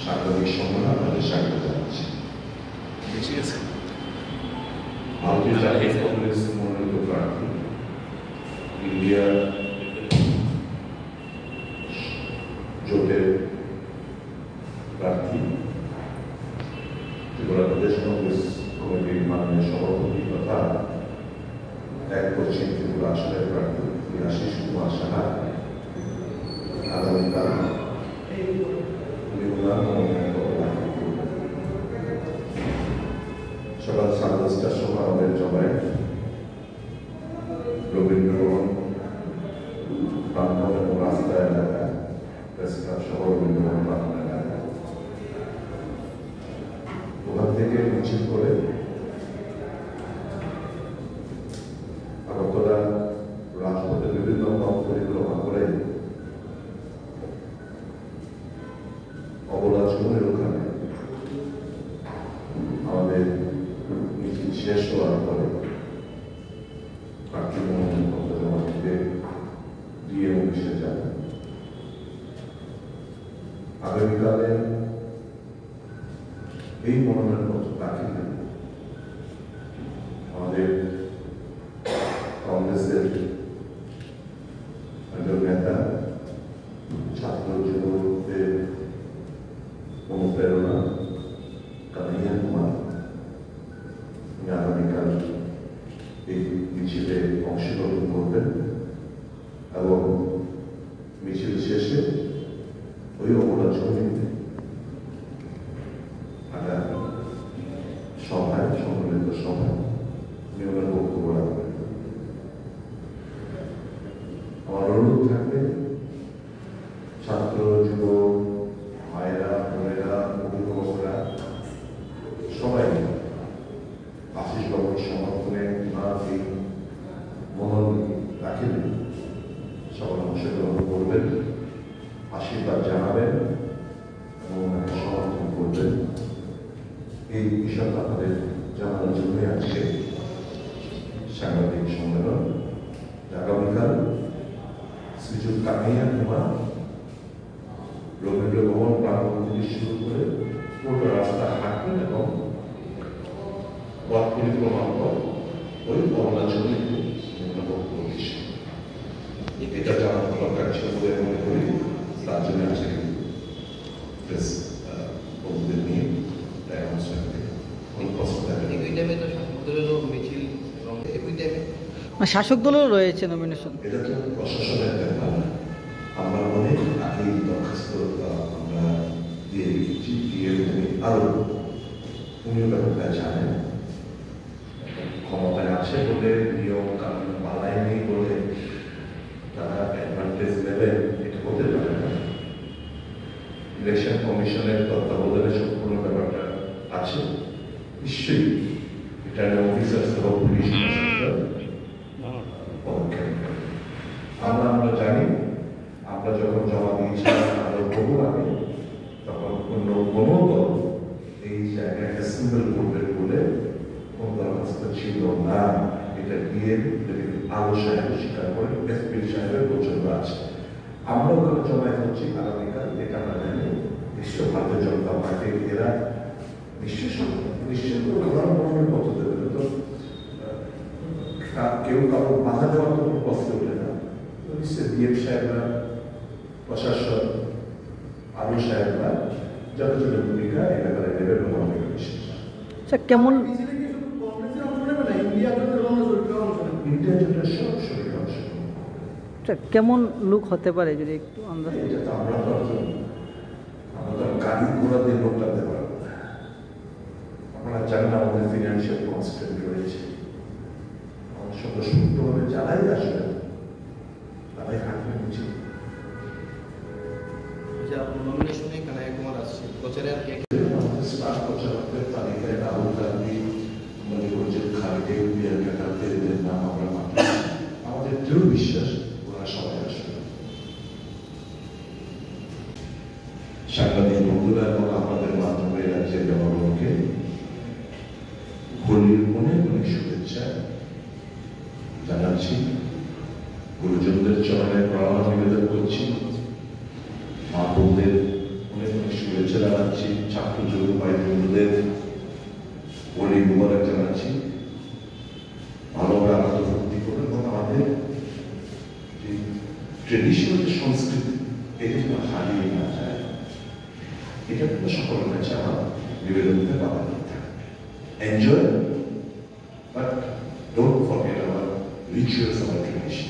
সাংবাদিক সম্মেলন আপনাদের স্বাগত জানাচ্ছি। ভারতীয় জাতীয় কংগ্রেস মনোনীত প্রার্থী ইন্ডিয়া জোটের প্রার্থী ত্রিপুরা প্রদেশ কংগ্রেস কমিটির মাননীয় সভাপতি তথা এক পশ্চিম ত্রিপুরা আসনের প্রার্থী আশিস কুমার সাহা আগামীকাল সকাল 10:30টার সময় আমাদের সবাই রবীন্দ্রভবন প্রাঙ্গণ এবং রাস্তা এলাকায় প্রেস ক্লাব সহ রবীন্দ্রভবন প্রাঙ্গণ এলাকায় ওখান থেকে মিছিল করে আগরতলা রাজপথের বিভিন্ন পথ পরিক্রমা করে অবলা চৌমের ওখানে আমাদের মিছিল শেষ হওয়ার পরে প্রার্থী মনোনয়নপত্র জমা দিতে ডিএম অফিসে যান। আগামীকালে এই মনোনয়নপত্র দাখিল আমাদের কংগ্রেসের একজন নেতা ছাত্র যুবকদের অনুপ্রেরণা কানাইয়া কুমার আগামীকাল এই মিছিলে অংশগ্রহণ করবেন এবং মিছিল শেষে ওই অবলা জমিতে একটা সভায় সম্মিলিত সভায় নিয়মের বক্তব্য রাখবেন। আমার অনুরোধ থাকবে ছাত্র যুবক মায়েরা বোনেরা অভিভাবকরা সবাই আশিস বাবুর সমর্থনে এই মনোনয়ন দাখিল সবাই অংশগ্রহণ করবেন, আশীর্বাদ জানাবেন এবং ওনাকে সমর্থন করবেন। এই বিষয়টা আপনাদের জানানোর জন্যই আজকে সাংবাদিক সম্মেলন। আগামীকাল শ্রীযুক্ত কানাইয়া কুমার রবীন্দ্রভবন প্রাঙ্গণ থেকে শুরু করে পুরো রাস্তা হাঁটবেন এবং পথ পরিক্রমার পর ওই অবলা জমিতে বক্তব্য দিচ্ছেন। এটা জানার দরকার ছিল বলে মনে করি, তার জন্য আজকে প্রেস বন্ধুদের নিয়ে শাসক দলও রয়েছে নমিনেশন। এটা তো প্রশাসনের ব্যাপার। আমরা অনেক আগেই দরখাস্ত আমরা দিয়ে রেখেছি, দিয়ে আরো উনিও ব্যাপারটা জানেন। ক্ষমতায় আছে বলে নিয়ম কানুন মানায়নি বলে তারা অ্যাডভান্টেজ নেবেন, এটা হতে পারে না। ইলেকশন কমিশনের তত্ত্বাবধানে সম্পূর্ণ ব্যাপারটা আছে, নিশ্চয়ই রিটার্নিং অফিসার সহ পুলিশ পদক্ষেপ। আমরা জানি, আমরা যখন জমা দিয়েছিলাম আরো বহু আগে, তখন অন্য কোনো দল এই জায়গায় অ্যাসেম্বল করবে বলে কোন দরখাস্ত ছিল না। এটা দিয়ে আলো সাহেব স্বীকার করে এসপি সাহেবের পর্যন্ত আছে। আমরা ওখানে জমায়েত হচ্ছি আগামীকাল, এটা আমরা জানি। নিশ্চয় ভারতীয় জনতা পার্টি এরা নিশ্চয় মনোনয়নপত্র দেবে তো, কেউ কারো বাধা দেওয়ার তো কোনো প্রশ্ন ওঠে না। নিশ্চয় ডিএম সাহেবরা, প্রশাসন, আলো সাহেবরা যথাযথ ভূমিকা এই ব্যাপারে নেবে বলে আমি বিশ্বাস। কেমন কেমন লুক হতে পারে যদি একটু আন্দাজ? আমরা তো গাড়ি ঘোড়া দিয়ে লোক টানতে পারবো না। আপনারা জানেন আমাদের ফিনান্সিয়াল কনস্ট্যান্ট রয়েছে। আমার স্বতঃস্ফূর্তভাবে যারাই আসবে তারাই হাঁটবে বুঝি। নমিনেশনে কানাইয়া কুমার আসছে, প্রচারে আর কে স্টার প্রচারকের তালিকায় রাহুল গান্ধী, মণিপুরের খালিদে প্রিয়াঙ্কা গান্ধীদের নাম আমরা মানছি। আমাদের দৃঢ় বিশ্বাস ওরা সবাই আসবে। সাংবাদিক বন্ধুরা এবং আমাদের মাধ্যমে রাজ্যের জনগণকে হোলির অনেক অনেক শুভেচ্ছা জানাচ্ছি। গুরুজনদের চরণে প্রণাম নিবেদন করছি। মা বোনদের অনেক অনেক শুভেচ্ছা জানাচ্ছি। যুবক ভাই বন্ধুদের হোলি মুবারক জানাচ্ছি। ভালোভাবে আনন্দ ফুর্তি করবেন এবং আমাদের যে ট্রেডিশনাল যে সংস্কৃতি এটা যেন হারিয়ে না যায়, এটা কিন্তু সকলের কাছে আমার নিবেদনকে পাওয়া থাকে। Enjoy, but don't forget our rituals, our tradition.